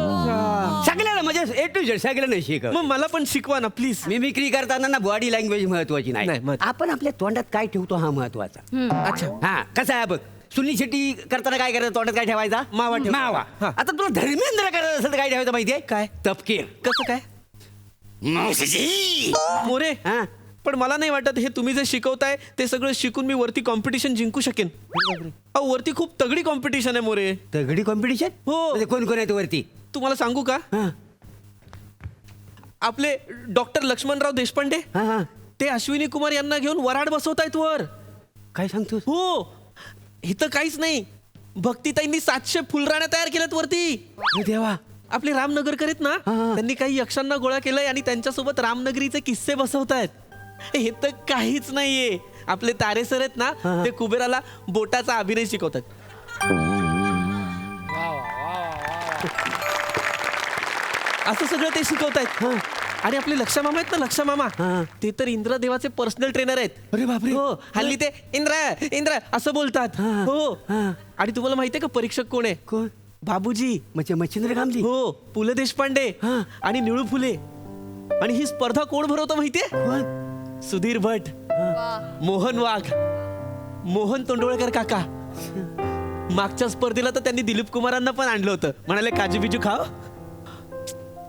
सगळ्याला म्हणजे ए टू झेड सगळ्यांना शिकव. मग मला पण शिकवा ना प्लीज. मिमिक्री करताना ना बॉडी लँग्वेज महत्वाची नाही, नाही. महत्वाची. आपण आपल्या तोंडात काय ठेवतो हा महत्वाचा. अच्छा. हा कसं आहे बघ सुनील शेट्टी करताना काय करायचं तोंडात काय ठेवायचा? मावा ठेवायचा. मावा. हा. आता तुला धर्मेंद्र करायचं असेल तर काय ठेवायचं माहितीये? काय? तपकीर. कसं काय? मोरे हा पण मला नाही वाटत हे तुम्ही जे शिकवताय ते सगळं शिकून मी वरती कॉम्पिटिशन जिंकू शकेन. अहो वरती खूप तगडी कॉम्पिटिशन आहे मोरे. तगडी कॉम्पिटिशन. हो. कोण कोण आहे तो वरती? तुम्हाला सांगू का? हा आपले डॉक्टर लक्ष्मणराव देशपांडे हा हा ते अश्विनी कुमार यांना घेऊन वराड बसवतायत वर. काय सांगतोस? हो. इथं काहीच नाही. भक्तीताईंनी 700 फुलराण्या तयार केल्यात वरती. अरे देवा. आपले रामनगरकर आहेत ना हा. त्यांनी काही यक्षांना गोळा केलंय आणि त्यांच्यासोबत रामनगरीचे किस्से बसवतायत. हे तर काहीच नाहीये. आपले तारे सर आहेत ना ते कुबेराला बोटाचा अभिनय शिकवतात. असं सगळं ते शिकवतायत आणि आपले लक्षा मामा आहेत ना, लक्षा मामा ते तर इंद्रदेवाचे पर्सनल ट्रेनर आहेत. अरे बापरे. हो, हल्ली ते इंद्र इंद्र असं बोलतात. हो. आणि तुम्हाला माहितीये का परीक्षक कोण आहे? कोण? बाबूजी. म्हणजे मच्छिंद्र कामली. हो, पु ल देशपांडे आणि निळू फुले. आणि ही स्पर्धा कोण भरवतं माहितीये? सुधीर भट, मोहन वाघ, मोहन तोंडवळकर काका. मागच्या स्पर्धेला तर त्यांनी दिलीप कुमारांना पण आणलं होतं. म्हणाले काजू बिजू खाओ.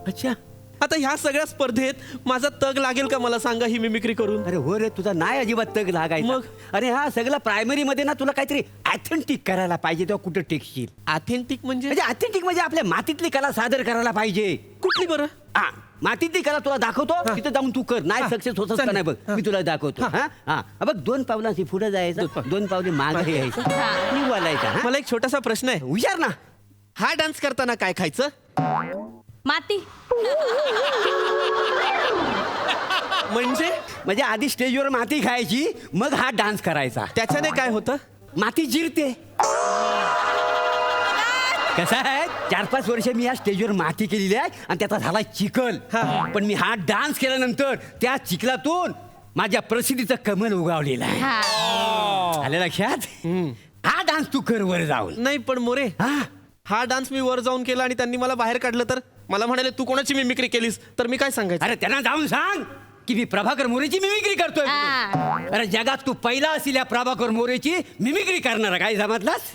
अच्छा. आता ह्या सगळ्या स्पर्धेत माझा तग लागेल का मला सांगा ही मिमिक्री करून? अरे हो रे, तुझा नाही अजिबात तग लागायचा. मग? अरे हा सगळं प्रायमरी मध्ये ना तुला काहीतरी ऑथेंटिक करायला पाहिजे, तेव्हा कुठं टेकशील. ऑथेंटिक म्हणजे म्हणजे ऑथेंटिक म्हणजे आपल्या मातीतली कला सादर करायला पाहिजे. कुठली बरं? हा, मातीतली कला तुला दाखवतो, तिथं जाऊन तू कर. नाही सक्सेस होतच का नाही बघ, मी तुला दाखवतो. हा हा बघ, 2 पावलांची पुढे जायचं, 2 पावले मागे यायचं, निवालायचं. हा? मला एक छोटासा प्रश्न आहे. हुशार ना. हा डान्स करताना काय खायचं? माती. म्हणजे आधी स्टेजवर माती खायची, मग हा डान्स करायचा. त्याच्याने काय होतं? माती जिरते. कसं आहे, 4-5 वर्ष मी या स्टेजवर माती केलेली आहे आणि त्याचा झाला चिखल. पण मी हा डान्स केल्यानंतर त्या चिखलातून माझ्या प्रसिद्धीचं कमल उगावलेलं आहे. आलं लक्षात? हा डान्स तू कर वर जाऊन. नाही पण मोरे, हा डान्स मी वर जाऊन केला आणि त्यांनी मला बाहेर काढलं तर मला म्हणाले तू कोणाची मिमिक्री केलीस, तर मी काय सांगायचं? अरे त्यांना जाऊन सांग की मी प्रभाकर मोरेची मिमिक्री करतोय. अरे जगात तू पहिला असेल या प्रभाकर मोरेची मिमिक्री करणार. काय समजलास?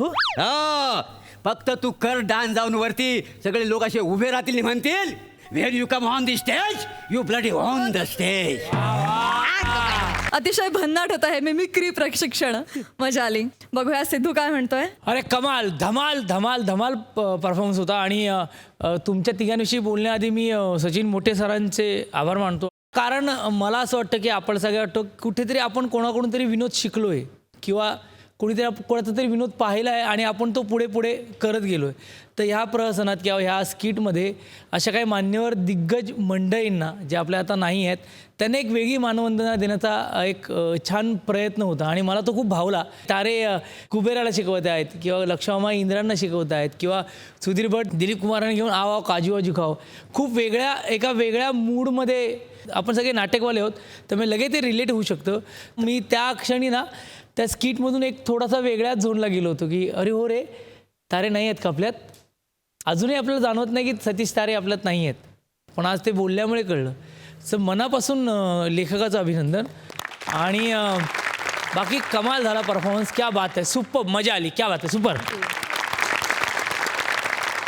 फक्त तू कर डान्स जाऊन वरती. सगळे लोक असे उभे राहतील आणि म्हणतील, where you come on the stage you bloody on the stage. अतिशय भन्नाट होतं हे मिमिक्री प्रशिक्षण. मजा आली. बघूया सिद्धू काय म्हणतोय. अरे कमाल, धमाल धमाल धमाल परफॉर्मन्स होता. आणि तुमच्या तिघांविषयी बोलण्याआधी मी सचिन मोठे सरांचे आभार मानतो. कारण मला असं वाटतं की आपण सगळं वाटतं कुठेतरी आपण कोणाकडून तरी विनोद शिकलोय किंवा कोणीतरी कोणाचा तरी विनोद पाहिला आहे आणि आपण तो पुढे पुढे करत गेलो आहे. तर ह्या प्रहसनात किंवा ह्या स्किटमध्ये अशा काही मान्यवर दिग्गज मंडळींना जे आपल्या आता नाही आहेत त्यांना एक वेगळी मानवंदना देण्याचा एक छान प्रयत्न होता आणि मला तो खूप भावला. तारे कुबेराला शिकवत आहेत किंवा लक्ष्मामा इंद्रांना शिकवत आहेत किंवा सुधीर भट दिलीप कुमारांना घेऊन आव काजू वाजू खाव. खूप वेगळ्या एका वेगळ्या मूडमध्ये आपण सगळे नाटकवाले आहोत, त्यामुळे लगेच ते रिलेट होऊ शकतं. मी त्या क्षणी ना त्या स्किटमधून एक थोडासा वेगळ्याच झोनला गेलो होतो की अरे हो रे, तारे नाही आहेत का आपल्यात? अजूनही आपल्याला जाणवत नाही की सतीश तारे आपल्यात नाही आहेत, पण आज ते बोलल्यामुळे कळलं. सर मनापासून लेखकाचं अभिनंदन. आणि बाकी कमाल झाला परफॉर्मन्स. क्या बात आहे, सुपर मजा आली. क्या बात आहे, सुपर.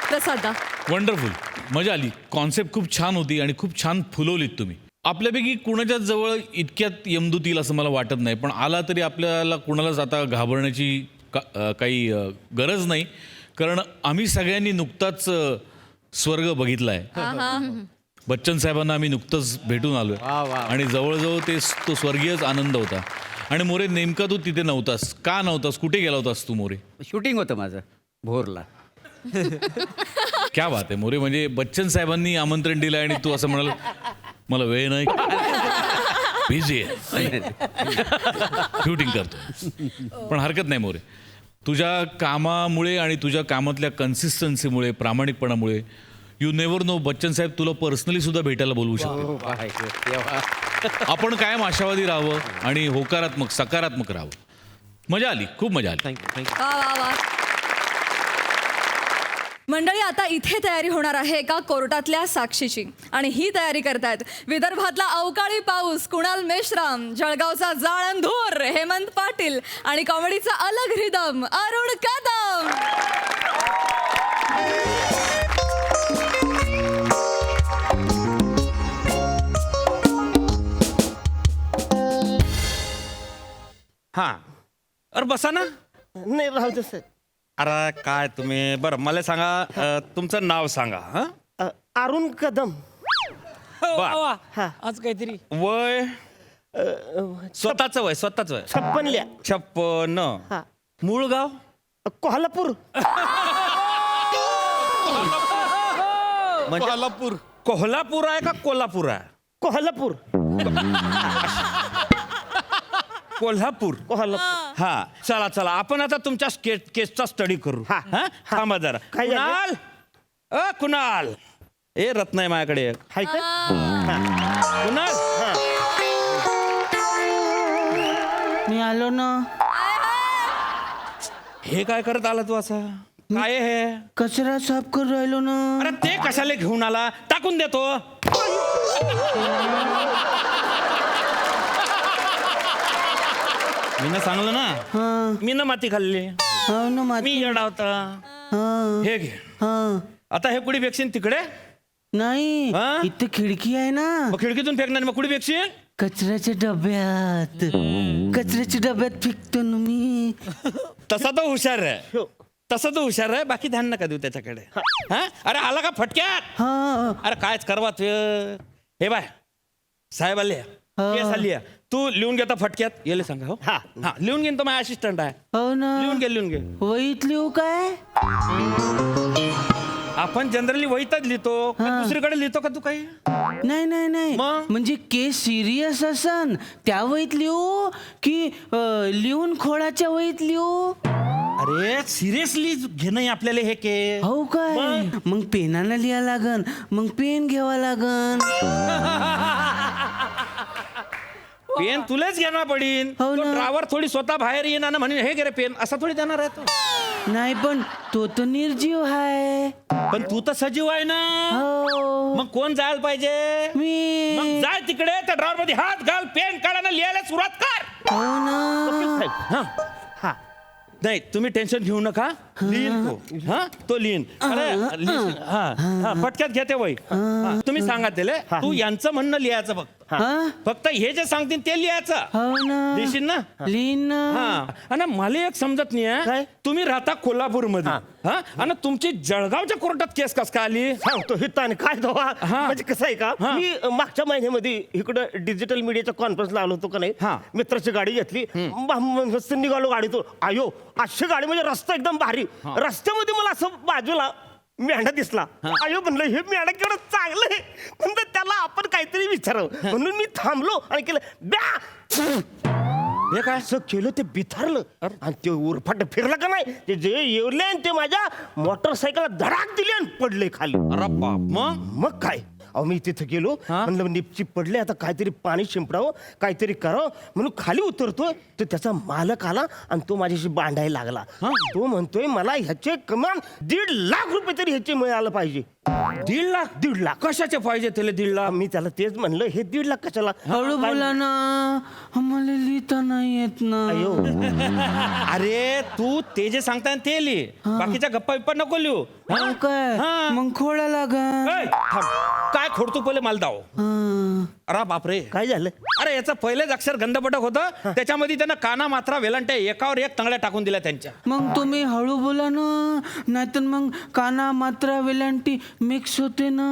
प्रसादा. वंडरफुल, मजा आली. कॉन्सेप्ट खूप छान होती आणि खूप छान फुलवलीत तुम्ही. आपल्यापैकी कुणाच्या जवळ इतक्यात यमदूत येईल असं मला वाटत नाही, पण आला तरी आपल्याला कुणालाच आता घाबरण्याची काही गरज नाही, कारण आम्ही सगळ्यांनी नुकताच स्वर्ग बघितला आहे. बच्चन साहेबांना आम्ही नुकतंच भेटून आलोय आणि जवळजवळ तो स्वर्गीयच आनंद होता. आणि मोरे, नेमका तू तिथे नव्हतास का? नव्हतास, कुठे गेला होतास तू मोरे? शूटिंग होतं माझं भोरला. क्या बात आहे मोरे, म्हणजे बच्चन साहेबांनी आमंत्रण दिलं आणि तू असं म्हणाल मला वेळ नाही, बिझी आहे, शूटिंग करतो. पण हरकत नाही मोरे, तुझ्या कामामुळे आणि तुझ्या कामातल्या कन्सिस्टन्सीमुळे, प्रामाणिकपणामुळे यू नेव्हर नो, बच्चन साहेब तुला पर्सनली सुद्धा भेटायला बोलवू शकतो. आपण कायम आशावादी राहावं आणि होकारात्मक सकारात्मक राहावं. मजा आली, खूप मजा आली. थँक्यू. वा वा वा. मंडळी, आता इथे तयारी होणार आहे एका कोर्टातल्या साक्षीची आणि ही तयारी करतायत विदर्भातला अवकाळी पाऊस कुणाल मेश्राम, जळगावचा जाळंधूर हेमंत पाटील आणि कॉमेडीचा अलग रिदम अरुण कदम. हा, अरे बसा ना. नाही राहू दे सर. अरे काय तुम्ही, बरं मला सांगा, तुमचं नाव सांगा. हा, अरुण कदम. वा. आज काहीतरी वय, स्वतःचं वय, 56. मूळ गाव कोल्हापूर. म्हणजे कोल्हापूर आहे का कोल्हापूर आहे? कोल्हापूर. कोल्हापूर. हा, चला चला, आपण आता तुमच्या केसचा स्टडी करू. थांबा जरा. कुणाल, कुणाल, ए रत्न आहे माझ्याकडे एक. हाय काय कुणाल मी आलो ना. हे काय करत आला तू असा काय आहे हे कचरा साफ करून राहिलो ना. अरे ते कशाला घेऊन आला टाकून देतो. मी ना सांगलं ना मी ना माती खाल्ली मी येडा होता. हे घे आता हे कुठे फेकशील तिकडे नाही हा? इथे खिडकी आहे ना. मग खिडकीतून फेकणार मग कुठे फेकशील कचऱ्याच्या डब्यात. कचऱ्याच्या डब्यात फेकतो ना मी. तसा तो हुशार आहे तसा तो हुशार आहे बाकी ध्यान नका देऊ त्याच्याकडे. हा अरे आला का फटक्यात. हा अरे कायच करवा तू हे बाय साहेब आले केस आली आहे. तू लिहून घेता फटक्यात येले सांगा हो हा हा लिहून घेईन तो माझा असिस्टंट आहे. हो ना. लिहून घे वहीत लिहू काय. आपण जनरली वहीतच लिहितो का दुसरीकडे लिहितो का तू काही. नाही नाही नाही मग? म्हणजे केस सिरियस असन त्या वहीत लिहू की लिहून खोळाच्या वहीत लिहू. अरे सिरियसली घेणं आपल्याला हे केस. हो काय मग पेनानं लिहा लागन मग पेन घ्यावा लागन. पेन तुलाच घेणार पडीन. हो ना. ड्रायव्हर थोडी स्वतः बाहेर येणार म्हणून हे घे रे पेन असा थोडी देणार आहे तो. नाही पण तो तर निर्जीव आहे. पण तू तर सजीव आहे ना. हो मग कोण जायला पाहिजे. मी. मग जाय तिकडे त्या ड्रॉवर मध्ये हात घाल पेन काढायला लिहायला सुरुवात कर. हो ना. हा हा नाही तुम्ही टेन्शन घेऊ नका लिहिन तो. हा तो लिहिन. अरे हा हा फटक्यात घेते वय. तुम्ही सांगा त्याला तू यांचं म्हणणं लिहायचं बघ. हा? फक्त हे जे सांगतील ते लिहायचं. हो ना. लिहिशील ना. लिहिन ना. हा आणि मला एक समजत नाही तुम्ही राहता कोल्हापूर मध्ये हा आणि तुमची जळगावच्या कोर्टात केस कस काय आली. सांगतो हिताने काय तो हा. म्हणजे कसं आहे का हा. मी मागच्या महिन्यामध्ये इकडं डिजिटल मीडियाच्या कॉन्फरन्सला आलो होतो का नाही हा. मित्राची गाडी घेतली मस्त निघालो गाडीतून. आयो अशी गाडी म्हणजे रस्ता एकदम भारी. रस्त्यामध्ये मला असं बाजूला मेंढा दिसला. आयो म्हणलं हे मेंढा केवढं चांगलं आहे म्हणलं त्याला आपण काहीतरी विचारावं म्हणून मी थांबलो आणि केलं ब्या. हे काय असं केलं ते बिथारलं आणि ते उरफाट फिरलं का नाही ते जे येवले आणि ते माझ्या मोटरसायकलला धडाक दिली आणि पडले खाली. अरे बाप मग काय अहो मी तिथं गेलो म्हणलं निपची पडले आता काहीतरी पाणी शिंपडावं काहीतरी करावं म्हणून खाली उतरतोय तर त्याचा मालक आला आणि तो माझ्याशी भांडायला लागला. तो म्हणतोय मला ह्याचे कमान 1.5 लाख रुपये तरी ह्याचे मिळालं पाहिजे. 1.5 लाख कशाचे पाहिजे त्याला 1.5 लाख. मी त्याला तेच म्हणलं हे 1.5 लाख कशाला. हळू बोला ना आम्हाला लिहिता नाही येत ना. अयो अरे तू ते जे सांगताय ते लिहि बाकीच्या गप्पा बिप्पा नको लिहू. हो काय मग खोडा लागन. ए, थांब. काय खोडतो पहिले मला दाव. अरे बापरे काय झालं. अरे याचं पहिलेच अक्षर गंधपटक होतं त्याच्यामध्ये त्यानं काना मात्रा वेलांट्या एकावर एक तंगड्या टाकून दिल्या त्यांच्या. मग तुम्ही हळू बोला ना नाहीतर मग काना मात्रा वेलांटी मिक्स होते ना.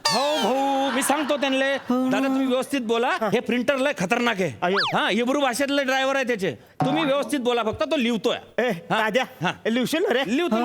हो भाऊ मी सांगतो त्यांना दादा तुम्ही व्यवस्थित बोला हे प्रिंटर लय खतरनाक आहे. अयो. हा हिब्रू भाषेतले ड्रायव्हर आहे त्याचे. तुम्ही व्यवस्थित बोला फक्त तो लिहितोय. ए दाद्या लिहशील ना रे. लिहतो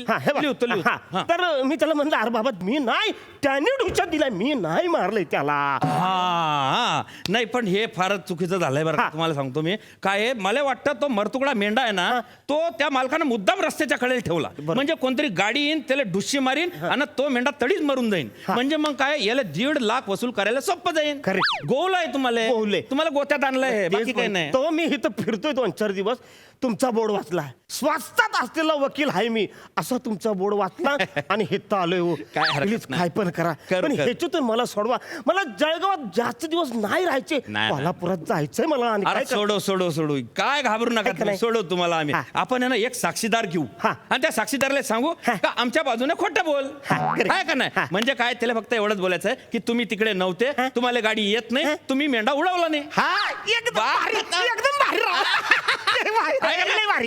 हा, हे बघ. हा, तर मी त्याला म्हणलं अरे बाबा मी नाही त्याने डुचा दिला मी नाही मारलंय त्याला. हा नाही पण हे फारच चुकीचं झालंय बरं का. तुम्हाला सांगतो मी काय आहे, मला वाटतं तो मरतुकडा मेंढा आहे ना तो त्या मालकानं मुद्दाम रस्त्याच्या कडेला ठेवला म्हणजे कोणतरी गाडी येईन त्याला डुशी मारीन आणि तो मेंढा तडीच मरून जाईल म्हणजे मग काय याला 1.5 लाख वसूल करायला सोपं जाईल. गोल आहे तुम्हाला तुम्हाला गोत्यात आणलंय बाकी काही नाही. तो मी इथं फिरतोय 2-4 दिवस तुमचा बोर्ड वाचला स्वास्थ्यात असलेला वकील आहे मी असा तुमचा बोर्ड वाचला आणि हिथं आलोय हो. प्लीज काय पण करा पण ह्याच्यातून मला सोडवा. मला जळगावात जास्त दिवस नाही राहायचे कोल्हापुरात जायचंय मला. आणि काय सोडू काय घाबरू नका तुम्ही. सोडू तुम्हाला आम्ही आपण आहे ना एक साक्षीदार घेऊ आणि त्या साक्षीदाराला सांगू का आमच्या बाजूने खोटं बोल काय का नाही म्हणजे काय त्याला फक्त एवढंच बोलायचं आहे की तुम्ही तिकडे नव्हते तुम्हाला गाडी येत नाही तुम्ही मेंढा उडवला नाही.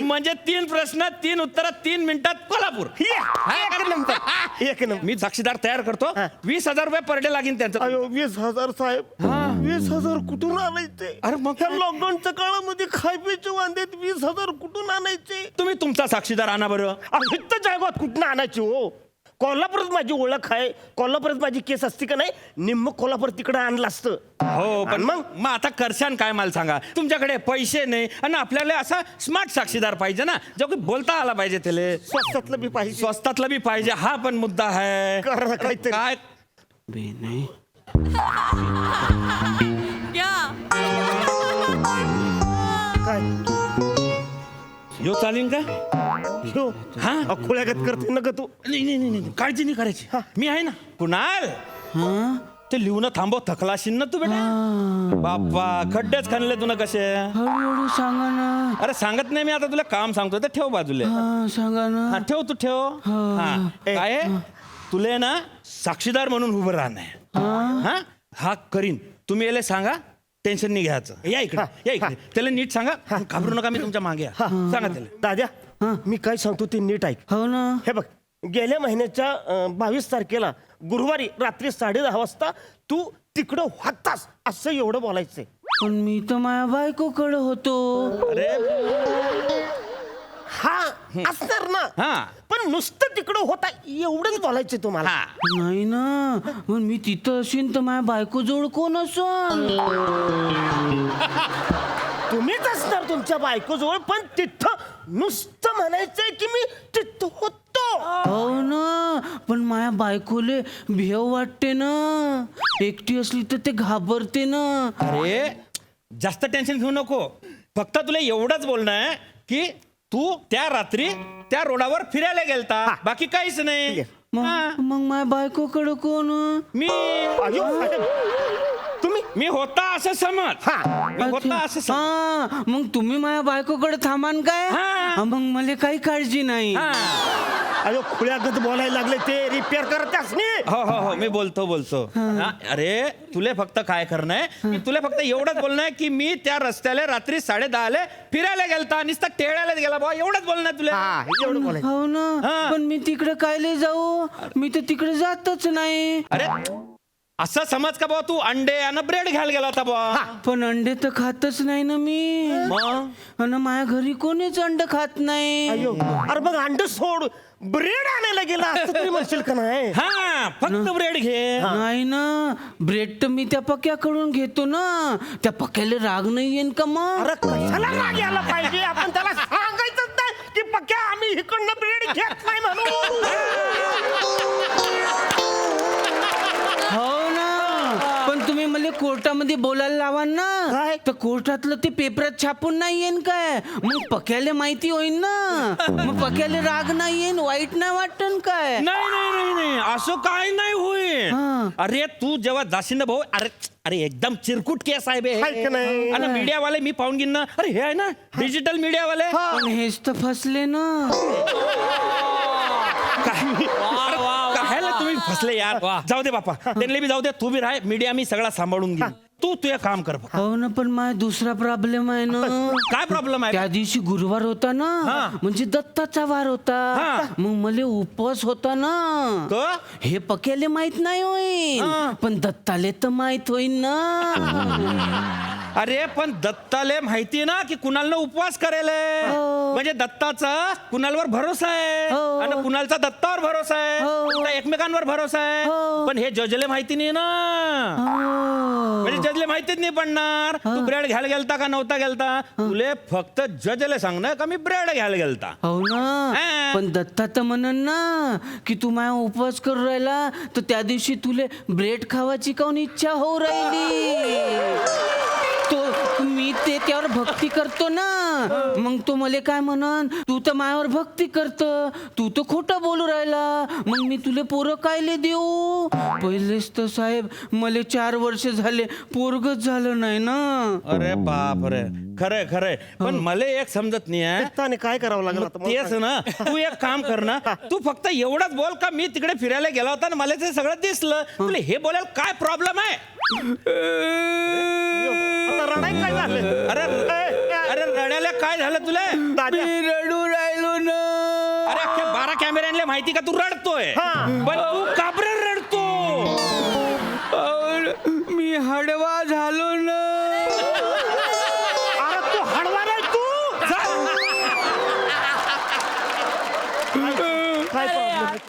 म्हणजे 3 प्रश्न 3 उत्तर 3 मिनिटात कोल्हापूर. एक नंबर. मी साक्षीदार तयार करतो 20,000 रुपये पर डे लागेल त्यांचं. अयो 20,000 साहेब 20,000 कुठून आणायचे. अरे मग ह्या लॉकडाऊनच्या काळामध्ये खायप्याचे वांदेत 20,000 कुठून आणायचे. तुम्ही तुमचा साक्षीदार आणा बरं. इथं जळगावात कुठून आणायचे हो कोल्हापुरात माझी ओळख आहे, कोल्हापुरात माझी केस असती का नाही, निम्म कोल्हापूर तिकडे आणलं असतं. हो पण मग आता करशान काय मला सांगा. तुमच्याकडे पैसे नाही आणि आपल्याला असा स्मार्ट साक्षीदार पाहिजे ना, जो की बोलता आला पाहिजे त्याला. स्वस्तातलं बी पाहिजे. स्वस्तातलं बी पाहिजे, हा पण मुद्दा आहे. करा काहीतरी. काय नाही काय यो चालेल का? हो हा खोळ्यागत करते ना ग तू. नाही काळजी नाही करायची. मी आहे ना. कुणाल ते लिहून थांबव, थकलाशील ना तू बेटा. बाप्पा खड्डेच खाल्ले तुला कसे. हळूहळू सांगा ना. अरे सांगत नाही मी, आता तुला काम सांगतो तर ठेव बाजूला. सांगा ना. हा ठेव तू ठेव. हा काय तुले ना साक्षीदार म्हणून उभं राहणं. हा करीन. तुम्ही याला सांगा टेन्शन नाही घ्यायचं. या इकडे या इकडे. त्याला नीट सांगा, घाबरू नका, मी तुमच्या मागे आहे. सांगा त्याला. दाद्या मी काय सांगतो ते नीट ऐक. हो ना. हे बघ, गेल्या महिन्याच्या 22 तारखेला गुरुवारी रात्री 10:30 वाजता तू तिकडं होतास असं एवढं बोलायचंय. पण मी तर माझ्या बायकोकडे होतो. अरे हा असणार ना. हा पण नुसतं तिकडं होता एवढंच बोलायचंय तुम्हाला. नाही ना, पण मी तिथं असेन तर माझ्या बायको जवळ कोण असन. तुम्हीच असणार तुमच्या बायको जवळ, पण तिथं नुसतं म्हणायचंय की मी तिथं होतो. हो ना, पण माझ्या बायकोले भेव वाटते ना. एकटी असली तर ते घाबरते ना. अरे जास्त टेन्शन घेऊ नको. फक्त तुला एवढंच बोलणं आहे की तू त्या रात्री त्या रोडावर फिरायला गेलता, बाकी काहीच नाही. मग माझ्या बायकोकडे कोण. मी अयो, तुम्ही मी होता असं समज. मी होता असं समज. मग तुम्ही माझ्या बायकोकडे थांबान काय. मग मला काही काळजी नाही. अयो खुळ्यागत बोलायला लागले ते. रिपेअर करत असणे. हो मी बोलतो. हा, अरे तुले फक्त काय करणं आहे, मी तुला फक्त एवढंच बोलणं आहे की मी त्या रस्त्याला रात्री 10:30 फिरायला गेलता, नुसता टेळ्याला गेला बा, एवढंच बोलणं आहे तुला. एवढं बोलायचं. हो ना, पण मी तिकडे कायले जाऊ. मी तर तिकडे जातच नाही. अरे असं समज का बा तू अंडे आणि ब्रेड घ्यायला गेला होता बा. पण अंडे तर खातच नाही ना मी. आणि माझ्या घरी कोणीच अंड खात नाही. अयो, अरे मग अंड सोड, ब्रेड आणायला गेला असं तरी म्हणशील का नाही. हा फक्त ब्रेड घे. नाही ना, ब्रेड तर मी त्या पक्याकडून घेतो ना. त्या पक्याला राग नाही येईन का मग. अरे कशाला राग यायला पाहिजे. आपण त्याला सांगायचंच नाही की पक्या आम्ही इकडनं ब्रेड घेत नाही म्हणून. हो ना, पण तुम्ही मला कोर्टामध्ये बोलायला लावा ना. काय? तर कोर्टातलं ते पेपरात छापून नाही येईन काय. मग पक्याला माहिती होईन ना. मग पक्याला राग नाही येईन, वाईट नाही वाटन काय. नाही असं काय नाही होईल. अरे तू जेव्हा जाशील ना भाऊ, अरे एकदम चिरकुट केस आहे बे. हाय का नाही? आणि मीडियावाले मी पाहून घेईन ना. अरे हे आहे ना डिजिटल मीडियावाले. पण हेच तर फसले ना. कायला तुम्ही फसले यार. जाऊ दे बापा, त्यांना बी जाऊ दे, तू बी राह. मीडिया मी सगळा सांभाळून घे. तू तुझं काम कर. हो ना, पण माझा दुसरा प्रॉब्लेम आहे ना. काय प्रॉब्लेम आहे? त्या दिवशी गुरुवार होता ना, म्हणजे दत्ताचा वार होता. मग मला उपवास होता ना. हे पक्याले माहित नाही होईन, पण दत्ताले तर माहित होईन ना. अरे पण दत्ताले माहिती ना की कुणालनं उपवास करायला. म्हणजे दत्ताचा कुणालवर भरोसा आहे आणि कुणालचा दत्तावर भरोसा आहे. तुमचा एकमेकांवर भरोसा आहे. पण हे जजले माहिती नाही ना. म्हणजे जजले माहितीच नाही पडणार तू ब्रेड घ्यायला गेलता का नव्हता गेलता. तुले फक्त जजले सांगणं का मी ब्रेड घ्यायला गेलता. हो ना, पण दत्ता तर म्हणन ना की तू माझा उपवास करू राहिला तर त्या दिवशी तुले ब्रेड खावाची काऊन इच्छा होऊ राहिली. तो मी ते त्यावर भक्ती करतो ना. मग तो मले काय म्हणन, तू तर माझ्यावर भक्ती करत, तू तर खोटं बोलू राहिला. मग मी तुले पोरं कायले देऊ. पहिलेच तर साहेब मले 4 वर्ष झाले पोरगच झालं नाही ना. अरे बाप रे, खरंय पण मला एक समजत नाही आहे काय करावं लागलं आता मला तेच ना. तू एक काम कर ना, तू फक्त एवढंच बोल का मी तिकडे फिरायला गेला होता आणि मला ते सगळं दिसलं. तुला हे बोलायला काय प्रॉब्लेम आहे. आता रडाय काय झालं. अरे रडायला काय झालं तुला. मी रडू राहिलो ना. अरे अख्ख्या 12 कॅमेऱ्यांना माहिती का तू रडतोय. पण तू का बरं रडतो. मी हडवा झालो ना. अरे तू हडवा नाही तू.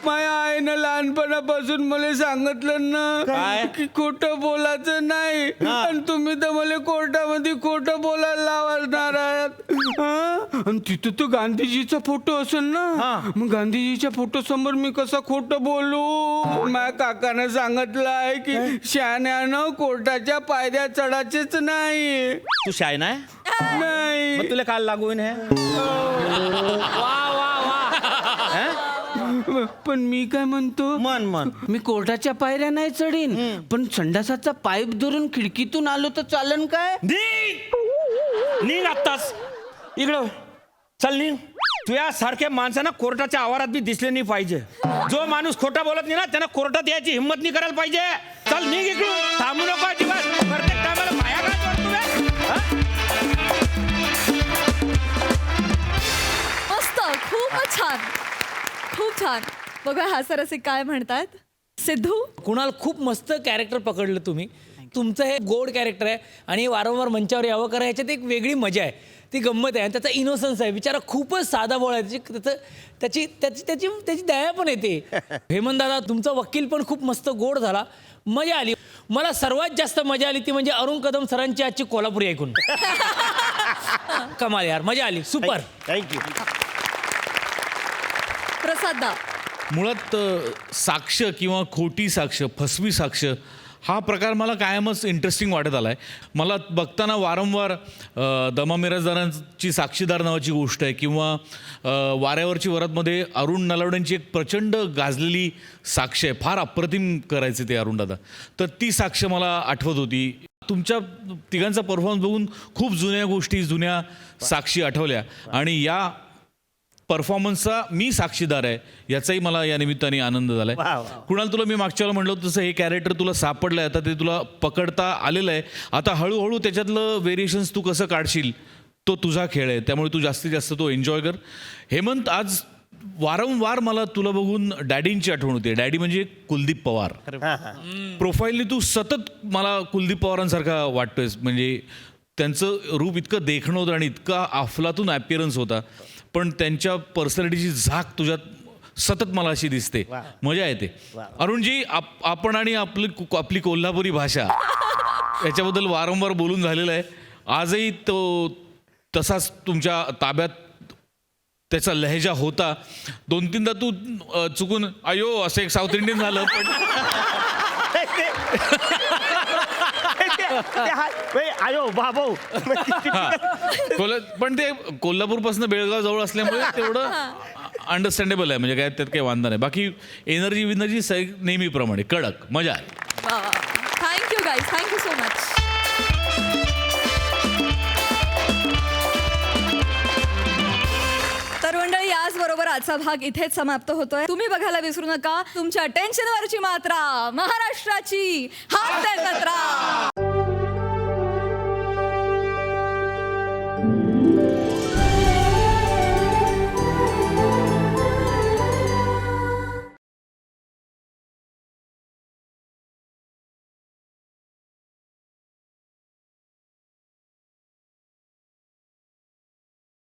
माझ्या आईनं लहानपणापासून मला सांगितलं ना की खोटं बोलायचं नाही, आणि तुम्ही तर मला कोर्टामध्ये खोटं बोलायला लावणार आहात. आणि तिथं तर गांधीजीचा फोटो असेल ना, मग गांधीजीच्या फोटो समोर मी कसं खोटं बोलू? माझ्या काकानं सांगितलं आहे की शहाण्यानं कोर्टाच्या पायऱ्या चढायचेच नाही. तू शाय नाही नाही. मग तुला काल लागू हे पण मी काय म्हणतो, मन मी कोर्टाच्या पायऱ्या नाही चढीन, पण संडासाचा पाईप धरून खिडकीतून आलो तर चालन काय? निघ आत्ताच इकडं चल निघ. तुझ्या सारख्या माणसांना कोर्टाच्या आवारात बी दिसले नाही पाहिजे. जो माणूस खोटा बोलत नाही ना त्यांना कोर्टात यायची हिंमत नाही करायला पाहिजे. चल निघ इकडून, थांबू नको अजिबात. प्रत्येक टायमाला पाया का मस्त, खूपच छान, खूप छान. बघा हास्यरसिक काय म्हणतात. सिद्धू, कुणाल खूप मस्त कॅरेक्टर पकडलं तुम्ही. तुमचं हे गोड कॅरेक्टर आहे आणि वारंवार मंचावर यावं करा, ह्याच्यात एक वेगळी मजा आहे, ती गंमत आहे. आणि त्याचा इनोसन्स आहे, बिचारा खूपच साधा बोळ आहे. त्याची दया पण येते. हेमंत दादा, तुमचा वकील पण खूप मस्त गोड झाला, मजा आली. मला सर्वात जास्त मजा आली ती म्हणजे अरुण कदम सरांची आजची कोल्हापुरी ऐकून. कमाल यार, मजा आली, सुपर. थँक्यू. प्रसाददा, मुळात साक्ष किंवा खोटी साक्ष, फसवी साक्ष हा प्रकार मला कायमच इंटरेस्टिंग वाटत आला आहे. मला बघताना वारंवार दमा मिराजदारांची साक्षीदार नावाची गोष्ट आहे, किंवा वाऱ्यावरची वरातमध्ये अरुण नलावड्यांची एक प्रचंड गाजलेली साक्ष आहे. फार अप्रतिम करायचे ते अरुणदादा. तर ती साक्ष मला आठवत होती. तुमच्या तिघांचा परफॉर्मन्स बघून खूप जुन्या गोष्टी, जुन्या साक्षी आठवल्या, आणि या परफॉर्मन्सचा मी साक्षीदार आहे याचाही मला या निमित्ताने आनंद झालाय. कुणाल, तुला मी मागच्या वेळेला म्हणलं होतं तसं हे कॅरेक्टर तुला सापडलंय, आता ते तुला पकडता आलेलं आहे. आता हळूहळू त्याच्यातलं व्हेरिएशन्स तू कसं काढशील तो तुझा खेळ आहे, त्यामुळे तू जास्तीत जास्त तो एन्जॉय कर. हेमंत, आज वारंवार मला तुला बघून डॅडींची आठवण होते. डॅडी म्हणजे कुलदीप पवार. प्रोफाईलनी तू सतत मला कुलदीप पवारांसारखा वाटतोयस. म्हणजे त्यांचं रूप इतकं देखणं होतं आणि इतका अफलातून ॲपिअरन्स होता, पण त्यांच्या पर्सनॅलिटीची झाक तुझ्यात सतत मला अशी दिसते. मजा येते. अरुणजी, आपण आणि आपली कोल्हापुरी भाषा याच्याबद्दल वारंवार बोलून झालेलं आहे. आजही तो तसाच तुमच्या ताब्यात त्याचा लहेजा होता. 2-3दा तू चुकून अयो असं एक साऊथ इंडियन झालं, पण आयो बाबो. पण ते कोल्हापूरपासून बेळगाव जवळ असल्यामुळे तेवढं अंडरस्टँडेबल आहे. म्हणजे काय त्यात काही वांधा नाही. बाकी एनर्जी नेहमीप्रमाणे कडक, मजा आहे. Thank you guys, thank you so much. तर मंडळी, याचबरोबर आजचा भाग इथेच समाप्त होतोय. तुम्ही बघायला विसरू नका तुमच्या टेन्शनवरची मात्रा, महाराष्ट्राची हास्य जत्रा.